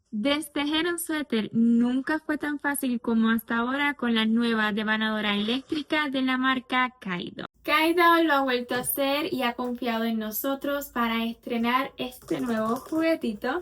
Destejer un suéter nunca fue tan fácil como hasta ahora con la nueva devanadora eléctrica de la marca Kaido. Kaido lo ha vuelto a hacer y ha confiado en nosotros para estrenar este nuevo juguetito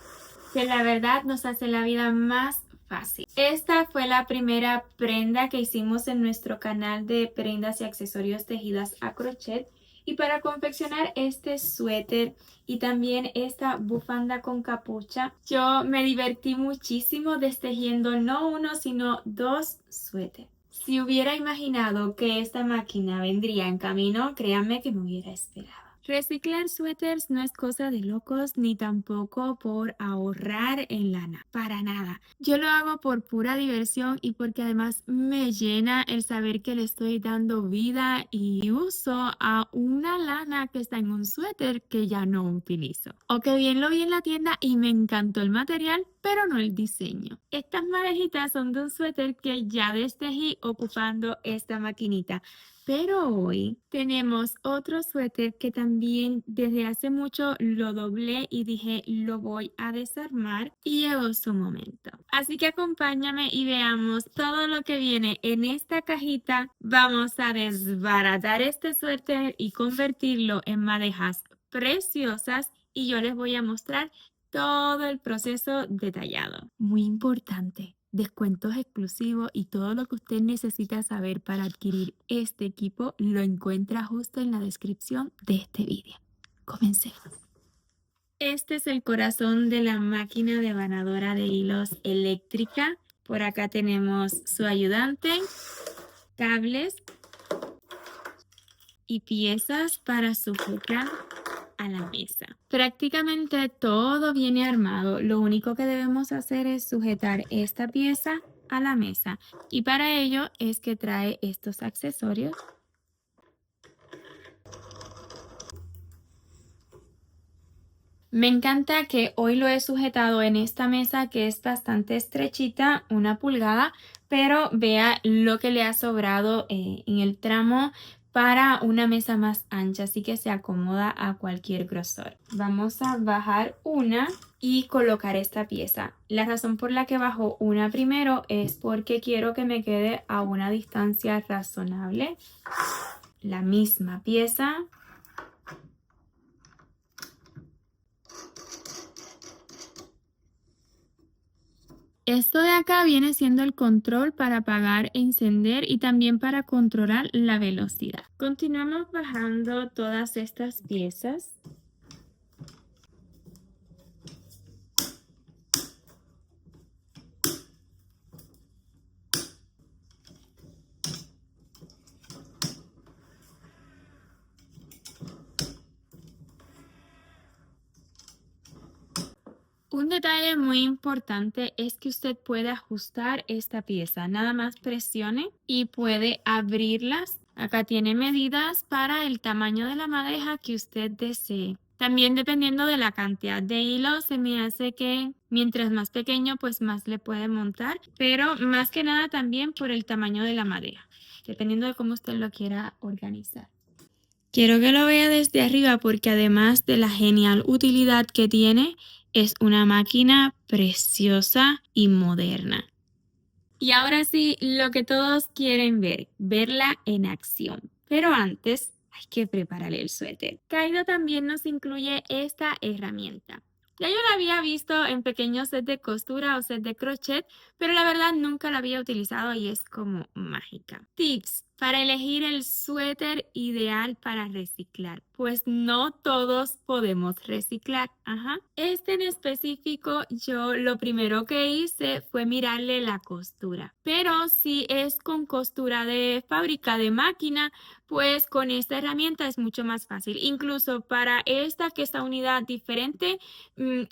que la verdad nos hace la vida más fácil. Esta fue la primera prenda que hicimos en nuestro canal de prendas y accesorios tejidas a crochet. Y para confeccionar este suéter y también esta bufanda con capucha, yo me divertí muchísimo destejiendo no uno, sino dos suéteres. Si hubiera imaginado que esta máquina vendría en camino, créanme que me hubiera esperado. Reciclar suéteres no es cosa de locos ni tampoco por ahorrar en lana, para nada. Yo lo hago por pura diversión y porque además me llena el saber que le estoy dando vida y uso a una lana que está en un suéter que ya no utilizo. O que bien lo vi en la tienda y me encantó el material, pero no el diseño. Estas madejitas son de un suéter que ya destejí ocupando esta maquinita. Pero hoy tenemos otro suéter que también desde hace mucho lo doblé y dije lo voy a desarmar y llegó su momento. Así que acompáñame y veamos todo lo que viene en esta cajita. Vamos a desbaratar este suéter y convertirlo en madejas preciosas y yo les voy a mostrar todo el proceso detallado. Muy importante, descuentos exclusivos y todo lo que usted necesita saber para adquirir este equipo lo encuentra justo en la descripción de este vídeo. Comencemos. Este es el corazón de la máquina devanadora de hilos eléctrica. Por acá tenemos su ayudante, cables y piezas para sujetar a la mesa. Prácticamente todo viene armado. Lo único que debemos hacer es sujetar esta pieza a la mesa y para ello es que trae estos accesorios. Me encanta que hoy lo he sujetado en esta mesa que es bastante estrechita, 1 pulgada, pero vea lo que le ha sobrado en el tramo para una mesa más ancha, así que se acomoda a cualquier grosor. Vamos a bajar una y colocar esta pieza. La razón por la que bajo una primero es porque quiero que me quede a una distancia razonable. La misma pieza. Esto de acá viene siendo el control para apagar, encender y también para controlar la velocidad. Continuamos bajando todas estas piezas. Un detalle muy importante es que usted puede ajustar esta pieza. Nada más presione y puede abrirlas. Acá tiene medidas para el tamaño de la madeja que usted desee. También dependiendo de la cantidad de hilo, se me hace que mientras más pequeño, pues más le puede montar. Pero más que nada también por el tamaño de la madeja, dependiendo de cómo usted lo quiera organizar. Quiero que lo vea desde arriba porque además de la genial utilidad que tiene, es una máquina preciosa y moderna. Y ahora sí, lo que todos quieren ver, verla en acción. Pero antes hay que preparar el suéter. Kaido también nos incluye esta herramienta. Ya yo la había visto en pequeños sets de costura o sets de crochet, pero la verdad nunca la había utilizado y es como mágica. Tips para elegir el suéter ideal para reciclar. Pues no todos podemos reciclar. Este en específico, yo lo primero que hice fue mirarle la costura. Pero si es con costura de fábrica, de máquina, pues con esta herramienta es mucho más fácil. Incluso para esta que es una unidad diferente,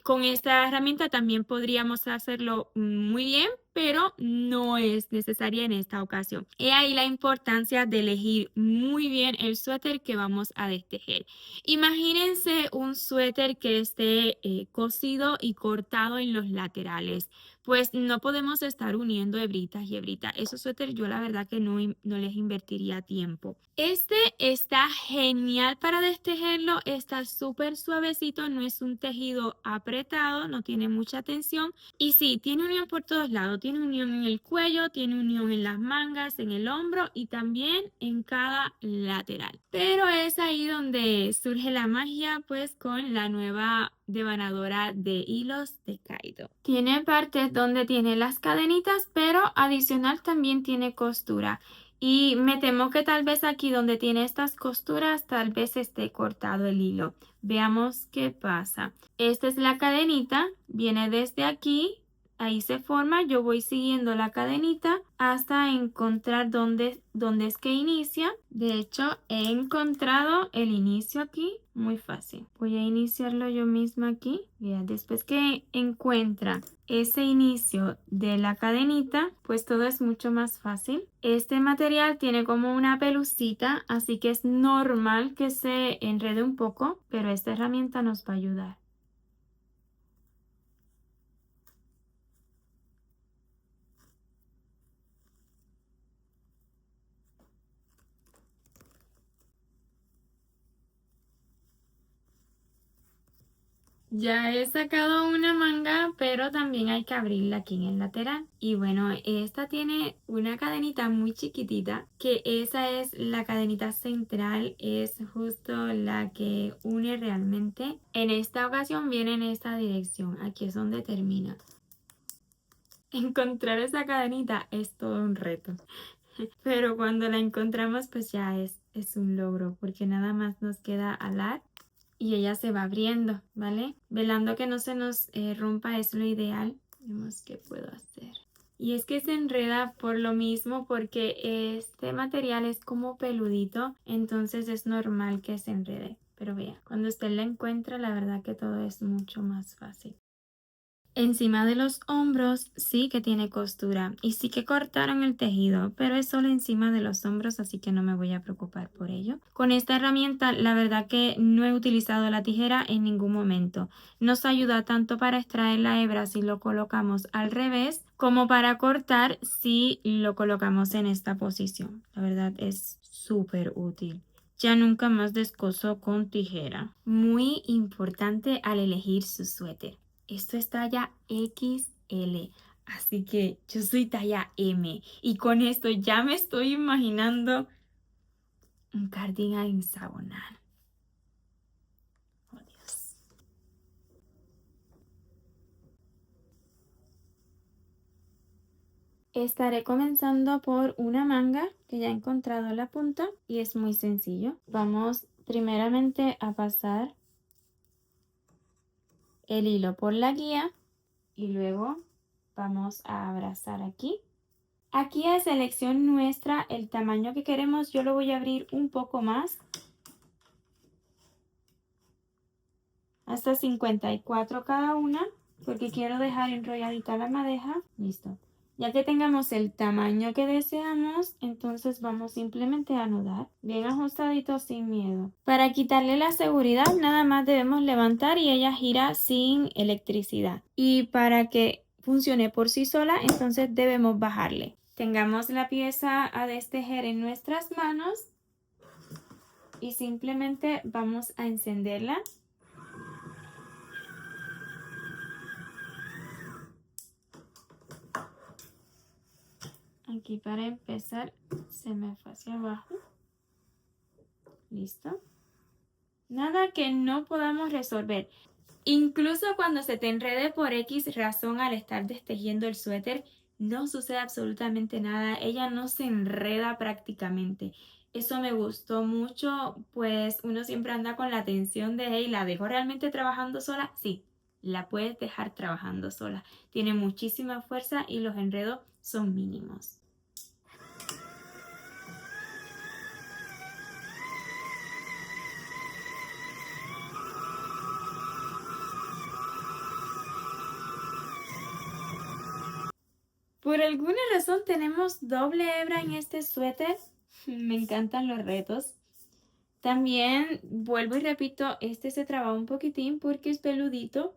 con esta herramienta también podríamos hacerlo muy bien. pero no es necesaria en esta ocasión. He ahí la importancia de elegir muy bien el suéter que vamos a destejer. Imagínense un suéter que esté cosido y cortado en los laterales. Pues no podemos estar uniendo hebritas y hebritas. Esos suéteres yo la verdad que no les invertiría tiempo. Este está genial para destejerlo. Está súper suavecito. No es un tejido apretado. No tiene mucha tensión. Y sí, tiene unión por todos lados. Tiene unión en el cuello. Tiene unión en las mangas, en el hombro y también en cada lateral. Pero es ahí donde surge la magia pues con la nueva devanadora de hilos de Kaido. Tiene partes donde tiene las cadenitas, pero adicional también tiene costura. Y me temo que tal vez aquí donde tiene estas costuras, tal vez esté cortado el hilo. Veamos qué pasa. Esta es la cadenita, viene desde aquí. Ahí se forma, yo voy siguiendo la cadenita hasta encontrar dónde es que inicia. De hecho, he encontrado el inicio aquí, muy fácil. Voy a iniciarlo yo misma aquí. Ya, después que encuentra ese inicio de la cadenita, pues todo es mucho más fácil. Este material tiene como una pelucita, así que es normal que se enrede un poco, pero esta herramienta nos va a ayudar. Ya he sacado una manga, pero también hay que abrirla aquí en el lateral. Y bueno, esta tiene una cadenita muy chiquitita, que esa es la cadenita central, es justo la que une realmente. En esta ocasión viene en esta dirección, aquí es donde termina. Encontrar esa cadenita es todo un reto. Pero cuando la encontramos, pues ya es un logro, porque nada más nos queda alar y ella se va abriendo, ¿vale? Velando que no se nos rompa es lo ideal. Vemos qué puedo hacer. Y es que se enreda por lo mismo porque este material es como peludito, entonces es normal que se enrede. Pero vea, cuando usted la encuentra, la verdad que todo es mucho más fácil. Encima de los hombros sí que tiene costura y sí que cortaron el tejido, pero es solo encima de los hombros, así que no me voy a preocupar por ello. Con esta herramienta, la verdad que no he utilizado la tijera en ningún momento. Nos ayuda tanto para extraer la hebra si lo colocamos al revés, como para cortar si lo colocamos en esta posición. La verdad es súper útil. Ya nunca más descoso con tijera. Muy importante al elegir su suéter. Esto es talla XL, así que yo soy talla M y con esto ya me estoy imaginando un cardigan hexagonal. Oh, Dios. Estaré comenzando por una manga que ya he encontrado la punta y es muy sencillo. Vamos primeramente a pasar el hilo por la guía y luego vamos a abrazar aquí. Aquí es elección nuestra el tamaño que queremos. Yo lo voy a abrir un poco más, hasta 54 cada una, porque quiero dejar enrolladita la madeja. Listo. Ya que tengamos el tamaño que deseamos, entonces vamos simplemente a anudar bien ajustadito sin miedo. Para quitarle la seguridad, nada más debemos levantar y ella gira sin electricidad. Y para que funcione por sí sola, entonces debemos bajarle. Tengamos la pieza a destejer en nuestras manos y simplemente vamos a encenderla. Aquí para empezar se me fue hacia abajo. Listo. Nada que no podamos resolver. Incluso cuando se te enrede por X razón al estar destejiendo el suéter, no sucede absolutamente nada. Ella no se enreda prácticamente. Eso me gustó mucho, pues uno siempre anda con la tensión de, hey, ¿la dejo realmente trabajando sola? Sí, la puedes dejar trabajando sola. Tiene muchísima fuerza y los enredos son mínimos. Por alguna razón tenemos doble hebra en este suéter. Me encantan los retos. También vuelvo y repito, este se traba un poquitín porque es peludito,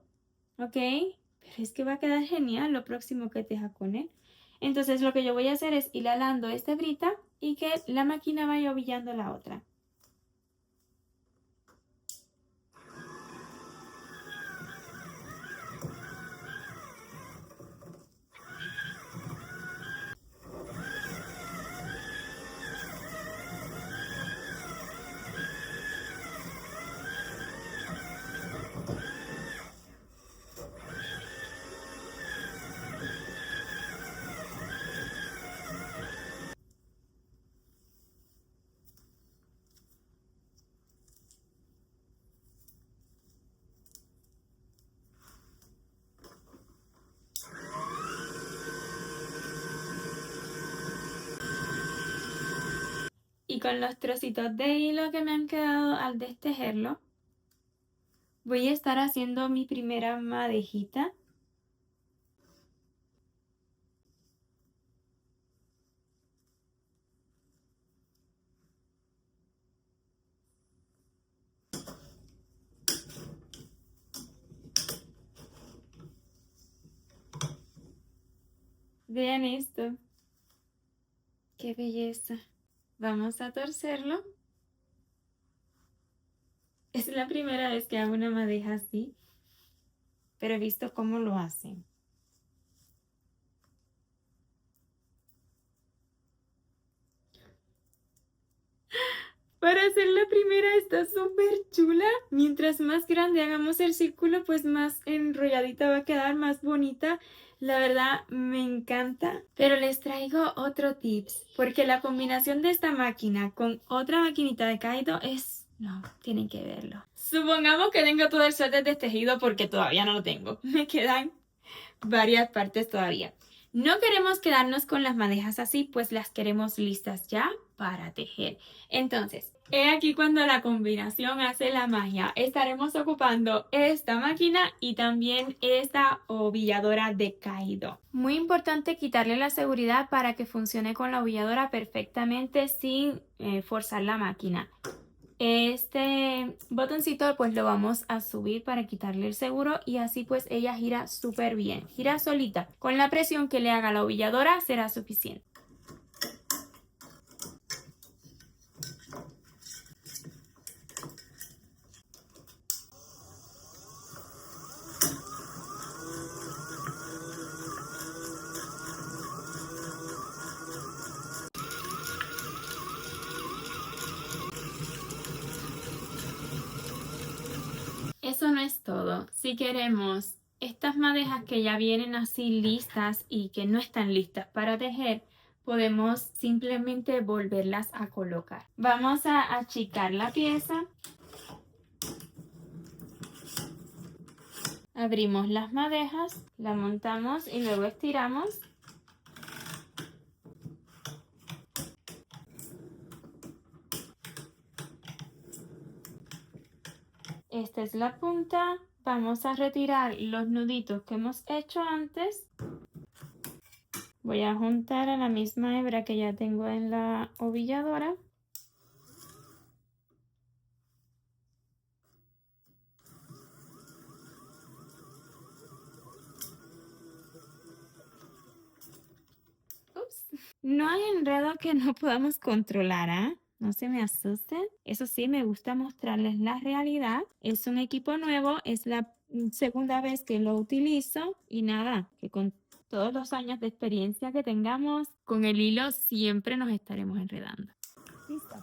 ¿ok? Pero es que va a quedar genial lo próximo que teja con él. Entonces lo que yo voy a hacer es ir alando esta hebrita y que la máquina vaya ovillando la otra. Y con los trocitos de hilo que me han quedado al destejerlo, voy a estar haciendo mi primera madejita. Vean esto. ¡Qué belleza! Vamos a torcerlo. Es la primera vez que hago una madeja así, pero he visto cómo lo hacen. Para hacer la primera está súper chula. Mientras más grande hagamos el círculo, pues más enrolladita va a quedar, más bonita. La verdad me encanta. Pero les traigo otro tips, porque la combinación de esta máquina con otra maquinita de Kaido es... No, tienen que verlo. Supongamos que tengo todo el suéter destejido porque todavía no lo tengo. Me quedan varias partes todavía. No queremos quedarnos con las madejas así, pues las queremos listas ya para tejer. Entonces, he aquí cuando la combinación hace la magia. Estaremos ocupando esta máquina y también esta ovilladora de Kaido. Muy importante quitarle la seguridad para que funcione con la ovilladora perfectamente sin forzar la máquina. Este botoncito pues lo vamos a subir para quitarle el seguro y así pues ella gira súper bien, gira solita. Con la presión que le haga la ovilladora será suficiente. Eso no es todo. Si queremos estas madejas que ya vienen así listas y que no están listas para tejer, podemos simplemente volverlas a colocar. Vamos a achicar la pieza. Abrimos las madejas, la montamos y luego estiramos. Esta es la punta. Vamos a retirar los nuditos que hemos hecho antes. Voy a juntar a la misma hebra que ya tengo en la ovilladora. Ups. No hay enredo que no podamos controlar, ¿eh? No se me asusten. Eso sí, me gusta mostrarles la realidad. Es un equipo nuevo, es la segunda vez que lo utilizo y nada, que con todos los años de experiencia que tengamos, con el hilo siempre nos estaremos enredando. Listo.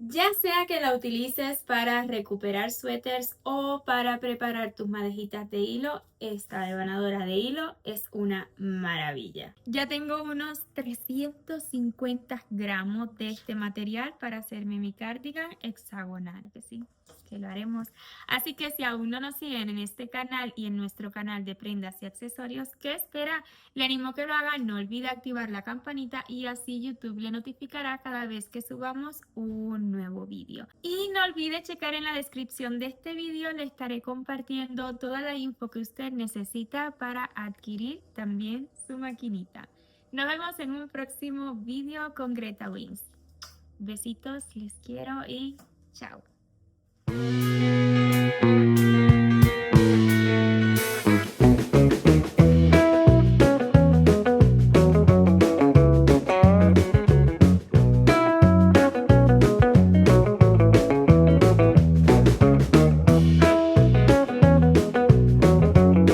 Ya sea que la utilices para recuperar suéteres o para preparar tus madejitas de hilo, esta devanadora de hilo es una maravilla. Ya tengo unos 350 gramos de este material para hacerme mi cardigan hexagonal, que sí, que lo haremos. Así que si aún no nos siguen en este canal y en nuestro canal de prendas y accesorios, ¿qué espera? Le animo que lo haga, no olvide activar la campanita y así YouTube le notificará cada vez que subamos un nuevo vídeo. Y no olvide checar en la descripción de este vídeo, le estaré compartiendo toda la info que usted necesita para adquirir también su maquinita. Nos vemos en un próximo vídeo con Greta Wings. Besitos, les quiero y chao.